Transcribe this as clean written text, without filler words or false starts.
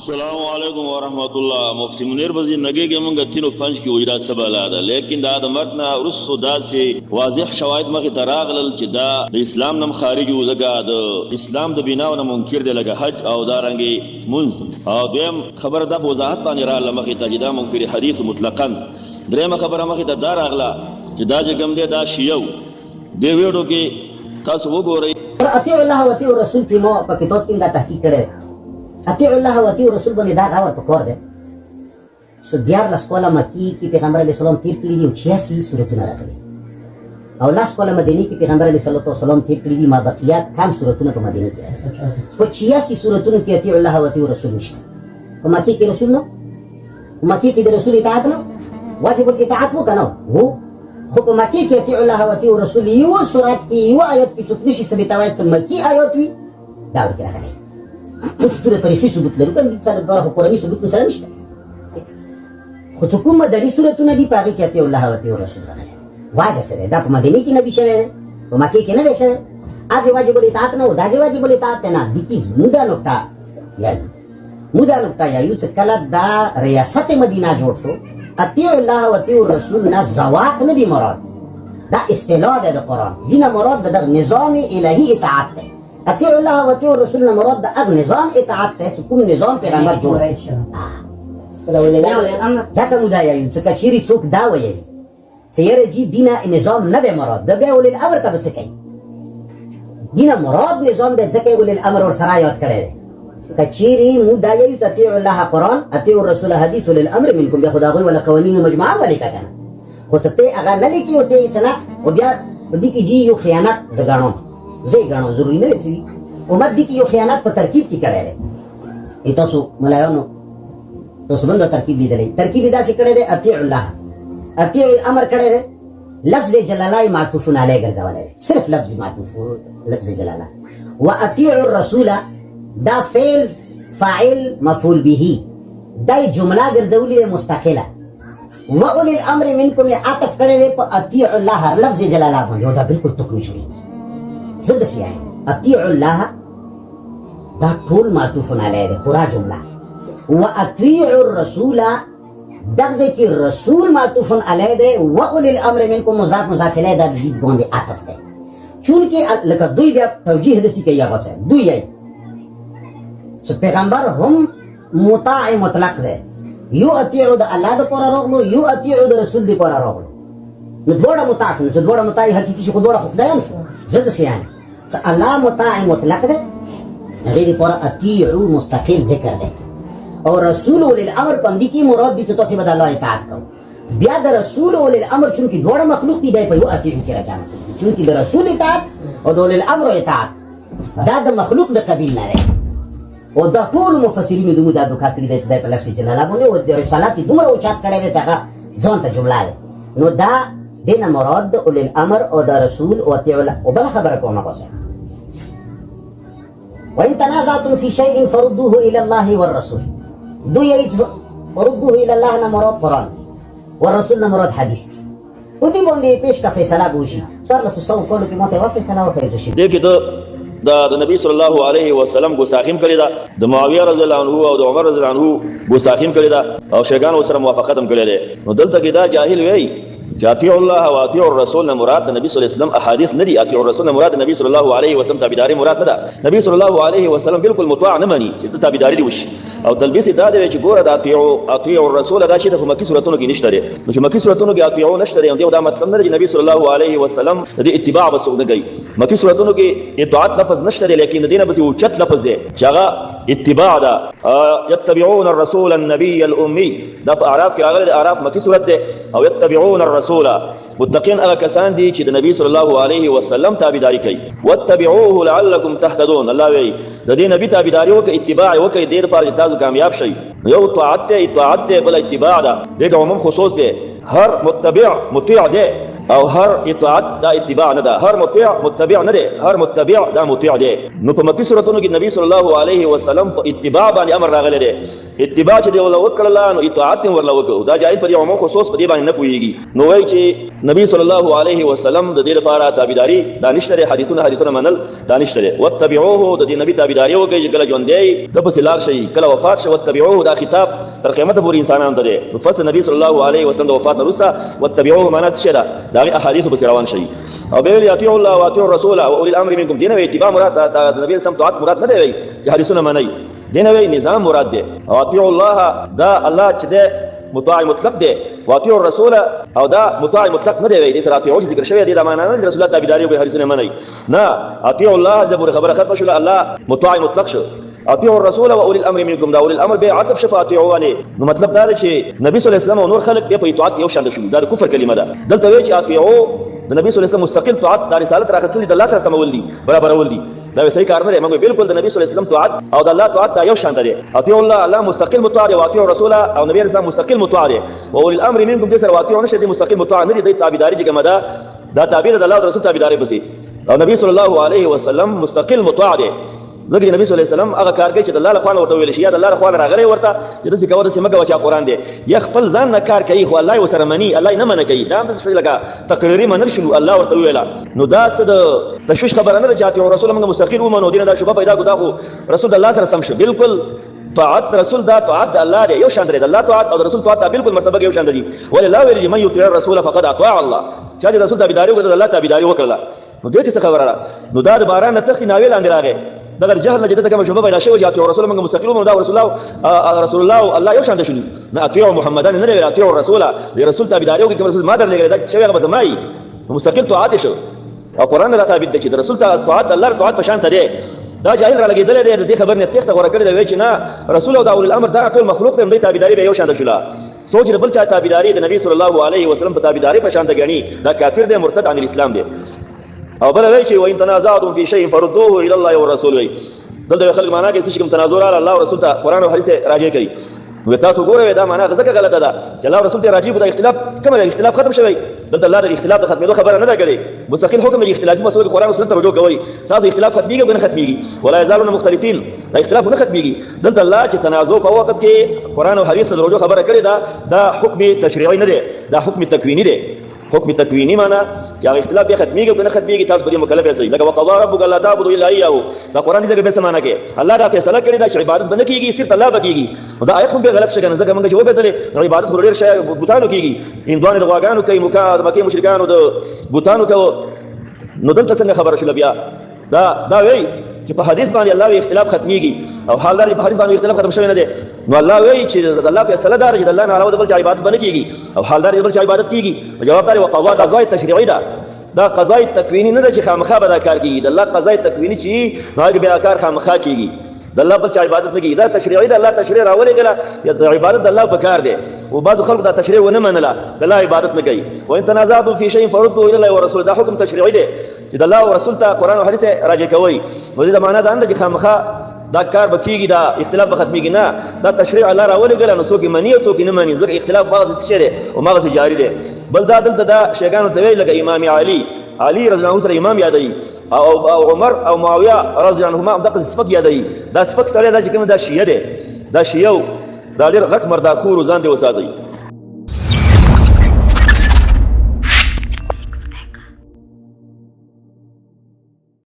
السلام علیکم ورحمۃ اللہ. مفتی منیر بزی نگے کے منگا تینو پنج کی وجرات سبا لادا لیکن دا مرتنا رسو دا سے واضح شواہد مخی تراغلل چی دا اسلام نم خارجو لگا دا اسلام دا بناو نم منکر دے لگا حج او دارنگی منز او دویم خبر دا بوضاحت پانی را لمخی تا جدا منکر حدیث مطلقاً دریم خبر مخی تا دار اغلا چی دا جگم دے دا شیو دے ویڈو کی تاسو وہ گو رہی اطیع اللہ و اطیع الرسول کی مو پاکتوت پینگا تحقیق کرے اطیع اللہ و اطیع الرسول بنی دا دعوت پکور دے سو دیار لسکولا مکی کی پیغمبر علیہ السلام تیر کری دی و 86 صورتون رکھلی او لسکولا مدینی کی پیغمبر علیہ السلام تیر کری دی ما بقیات کام صورتون پا مدینی کی رکھلی پا 86 صورتون کی اطیع اللہ و اطیع الرسول نشتا پا مکی کی رسول نو مکی کی دی رسول اطاعت نو واجب الاطاعت وہ کنو وہ خب مکی کی اطیع اللہ و اطیع الرسول یو صورت کی یو آیت کی چکنشی سبیتاویت سے مکی آیت وی دعوت کی رکھلی خود سورة تاریخی ثبوت لرو کنی سالت بارا خود قرآنی ثبوت مثلا نشتا خود حکوم مدنی صورتو ندی پاقی که اطیع اللہ و اطیع الرسول رکھلی واجه سره دا پا مدنی کی نبی شوه پا مکی کی نبی شوه آزی واجب الاطاعت نو دازی واجب الاطاعت نا دیکیز مودا نکتا یعنی مودا نکتا یایو چکلا دا ریاست مدینہ جوڑ شو اطیع اللہ و اطیع الرسول نا زوات نبی مراد دا اصطلاح دا قرآن دینا مراد دا نظام الہی اطاعت ہے اطیع اللہ و اطیع الرسول نا مراد دا از نظام اطاعت ہے چکم نظام پیغمبر جوڑ جاتا مودا یایو چکا چیری چوک داو یایو سیاره جی دینا نظام نده مراد دا بیا اولی الامر تا بچکای دینا مراد نظام ده زکی اولی الامر اور سرایات کرده کچیری مودا یایو اطیع اللہ قرآن اطیع الرسول حدیث اولی الامر منکم بیا خدا غوی ولا قوانین و مجموعہ والی کا کنا خود ستے اگا نلکی ہوتے ہی سنا و بیا دی کی جی یو خیانت زگانو زی گانو ضروری نوے چیزی امت دی کی یو خیانت پا ترکیب کی کرے رہے ای توسو ملائیونو توسو بندو ترکیب لی دلے ترکیب دا سی کرے رہے اطیع اللہ اطیع الامر کرے رہے لفظ جلالہ معطوفن علیہ گرزا والے صرف لفظ معطوف لفظ جلالہ و اطیع الرسول دا فعل فاعل مفعول به دا جملہ گرزولی مستقلہ و اولی الامر منکم عطف کرے رہے پا اطیع اللہ لفظ جلالہ بندو دا بالکل تکنی شوئی زد سی آئے اطیع اللہ دا طول معطوفن علیہ دے پورا جملہ و اطیع الرسول دغه کی رسول معطوفن علیہ دے و اولی الامر منکم مضاف مضاف الیہ دا دید گوندے عطف دے چونکہ لکہ دوی بیا توجیح دسی کئی آغاز ہے دوی آئی سو پیغمبر ہم مطاع مطلق دے یو اطیعو دا اللہ دا پورا روغلو یو اطیعو دا رسول دی پورا روغلو ندوڑا مطاع شنو سو دوڑا مطاعی حقیقی شو خودوڑا خودایان شو زد سیانی سو اللہ مطاع مطلق دے غیر پورا اطیعو مستقل ذکر دے اور رسول اولی الامر پندی کی مراد دی تو سی بدا اللہ اطاعت کرو بیا دا رسول اولی الامر چونکہ دوڑا مخلوق دی دے پا یو اطیعو کی رجانا چونکہ دا رسول اطاعت اور دا اولی الامر اطاعت دا مخلوق دا قبیل نہ رہے اور دا طول مفسرین دمو دا دکھا کری دے سدائی پا لفظ جلالہ بونے اور دا رسالاتی دمرا اوچات کرے دے چاہا زون تا جملہ دے نو دا دینا مراد دا اولی الامر اور دا رسول و اطیعو اللہ و بلا خبر کونا بسے وَإِن تَنَازَعْتُمْ فِي شَيْءٍ فَرُدُّوهُ إِلَى اللَّهِ وَالرَّسُولِ دو یہی فَرُدُّوهُ إِلَى اللَّهِ نا مراد قرآن والرسول نا مراد حدیث تھی ودی بوندی پیش کا فیصلہ بوشی سوار لسو سو کولو کی موتے و فیصلہ و خیزوشی دیکھیں تو دا نبی صلی اللہ علیہ وسلم گستاخیم کری دا دا معاویہ رضی اللہ عنہ او دا عمر رضی اللہ عنہ گستاخیم کری دا او شیگان و سر موافقتم کری دے نو دلتا کی دا جاہل وی اطیع اللہ و اطیع الرسول نے مراد نبی صلی اللہ علیہ وسلم احادیث ندی اطیع الرسول نے مراد نبی صلی اللہ علیہ وسلم تابعداری مراد ندا نبی صلی اللہ علیہ وسلم بالکل مطاع نمانی چې تابعداری دی وش او تلبیس دا دی چې ګوره دا اطیع الرسول دا شی د مکی سورتونو کې نشته دی نو چې مکی سورتونو کې اطیعو نشته دی دا مطلب نه دی نبی صلی الله علیه وسلم د اتباع بس نه گئی مکی سورتونو کې اطاعت لفظ نشته دی لیکن دینه بس یو چت لفظ دی چې هغه اتباع دا يتبعون الرسول النبي الامي دا اعراف کې راغلي اعراف مکی سورت دی او يتبعون الرسول متقین هغه کسان دي چې د نبی صلی الله علیه وسلم تابعداري کوي واتبعوه لعلکم تهتدون الله وی د دې نبی تابعداري وکړئ اتباع وکړئ دیر پر تاسو کامیاب شئ یو اطاعت ته بل اتباع ده دغه عموم خصوص ده هر متبع مطیع ده او هر اطاعت دا اتباع نه ده هر مطیع متبع نه ده هر متبع دا مطیع ده نو په مکی سورتونو کې نبی صلی الله علیه وسلم په اتباع باندې امر راغلی ده اتباع چې دی ولا وکړه نو اطاعت ورلا وکړو دا جایز پر عموم خصوص په دې باندې نه پويږي نو وایي چې نبی صلی الله علیه وسلم د دې لپاره تابعداري دانشتره حدیثونه منل دانشتره وتبعوه د دې نبی تابعداري وکړي چې کله ژوند دی د په سلار شي کله وفات شي وتبعوه دا خطاب تر قیامت پورې انسانانو ته دی فصل نبی صلی الله علیه وسلم د وفات وروسته وتبعوه معنا څه ده دا احادیث په روان شي او به یطیع الله واطیع الرسول او اولی الامر منکم دینه اتباع مراد د نبی سم طاعت مراد نه دی چې حدیثونه منئ دینه نظام مراد دی او اطیع الله دا الله چې ده مطاع مطلق دی واطیع الرسول او دا مطاع مطلق نه دی د سره اطیع ذکر شوی دی دا معنا نه رسول الله تابعداري او حدیثونه منئ نه اطیع الله زبر خبره ختم شو الله مطاع مطلق شو اطیع الرسول و اولی الامر منکم دا اولی الامر به عطف شفا اطیعوانه نو مطلب دا چې نبی صلی الله علیه وسلم او نور خلق به په اطاعت یو شان شو دا کفر کلمه ده دلته وی چې اطیعو د نبی صلی الله علیه وسلم مستقل طاعت د رسالت راخصلی د الله سره سمول دي برابر ول دي دا صحیح کار نه دی موږ بالکل د نبی صلی الله علیه وسلم طاعت او د الله طاعت یو شان دي اطیع الله مستقل مطاع او اطیع الرسول او نبی رسول مستقل مطاع او اولی الامر منکم د سره واطیع نشه دي مستقل مطاع نه دي د تابعداري چې کومه دا تابع د الله او رسول تابعداري بسي او نبی صلی الله علیه وسلم مستقل مطاع دی ځکه نبی صلی الله علیه وسلم هغه کار کوي چې د الله له خوا ورته ویل شي یا د الله له خوا راغلی ورته چې داسې کوه داسې مه کوه چې قرآن دی یا خپل ځان نه کار کوي خو الله یې ورسره مني الله یې نه منع کوي دا هم داسې شوي لکه تقریري منل شنو الله ورته وویله نو دا څه د تشویش خبره نه ده چې اطیعوا رسول موږ مستقل ومنو دینه دا شبهه پیدا کړو دا خو رسول د الله سره سم شو بالکل طاعت رسول دا طاعت الله دی یو شان دی د الله طاعت او د رسول طاعت بالکل مرتبه یو شان دي ولله لا ویل من یطیع الرسول فقد اطاع الله چې د رسول تابعداري وکړه د الله تابعداري وکړه نو دې څه خبره نو دا د باران نه تختی ناویل اندر راغی دغه جهل نجد کوم شوبه پیدا شوی چې رسول موږ مستقیم دا رسول الله الله یو شان دي شنو نه اطیع محمدان نه ویل اطیع الرسول رسول تابعداري وکړي رسول ما درلګل دا شوی هغه زمای مستقل طاعت شو او قران لا ثابت دي چې رسول طاعت الله طاعت په شان ته دی دا جاهل را لګیدل دی د خبر نه تخته غوړه کړی دی چې نه رسول او اول الامر دا ټول مخلوق ته د تابعداري به یو شان شولا سوچ بل چا تابعداري د نبی صلی الله علیه وسلم په تابعداري په شان ته غني دا کافر دی مرتد عن الاسلام دی او بل وی چې وان تنازعتم فی شیء فردوه الى الله والرسول وی دلته خلک معنا کې چې کوم تنازع علی الله او رسول ته قران او حدیث راجع کوي نو تاسو ګورئ دا معنا ځکه غلطه ده چې الله رسول ته راجع د اختلاف کوم اختلاف ختم شوی دلته الله د اختلاف د ختمېدو خبره نه ده کړې مستقل حکم د اختلافي مسلو قران او سنت رجوع کوي تاسو اختلاف ختميږي او نه ختميږي ولا يزالون مختلفين دا اختلاف نه ختميږي دلته الله چې تنازع په وخت کې قران او حدیث د رجوع خبره کړې ده دا حکم تشریعي نه دی دا حکم تکوینی دی حکم تکوینی معنا چې هغه اختلاف به ختميږي او نه ختميږي تاسو به مکلف یې لکه وقضى ربك الا تعبدوا الا اياه دا قران دې به سمانه کې الله دا فیصله کړی دا چې عبادت بنه کیږي صرف الله بکیږي دا آیت هم به غلط شګنه ځکه موږ چې وګورئ عبادت ورډیر شي بوتانو کیږي اندوانه د واګانو کوي مکه مشرکانو د بوتانو کوي نو دلته څنګه خبره شول بیا دا وی چې په حدیث باندې الله اختلاف ختميږي او حالدار په حدیث باندې اختلاف ختم شوی نه دی نو الله وی چې الله فیصله دار چې الله نه علاوه بل عبادت بنه کیږي او حالدار بل عبادت کیږي جواب دار وقضاء قضاء تشریعي ده دا قضاء تکوینی نه ده چې خامخا به دا کار کیږي د الله قضاء تکوینی چې هغه به کار خامخا کیږي د الله بل عبادت نه کیږي دا تشریعي ده الله تشریع راولې کله د عبادت د الله په کار دی او بعض خلک دا تشریع ونه منله د الله عبادت نه کوي وان تنازعتم فی شیء فردوه الى الله ورسوله دا حکم تشریعي دی چې د الله او رسول ته قران او حدیث راجع کوي نو دې معنا دا نه چې خامخا دا کار بکیږي دا اختلاف به ختميږي نه دا تشریع الله راولې کله نو څوک منی او څوک نه منی ځکه اختلاف بعض څه دی او مغز جاری دی بل دا دلته دا شیګانو ته ویل لکه امام علي رضی الله عنه سره امام یادوي او عمر او معاویه رضی الله عنهما دغه سپک یادوي دا سپک سره دا چې کوم دا شیعه دی دا شیعه دا ډېر غټ مرداخور ځان دی وساتي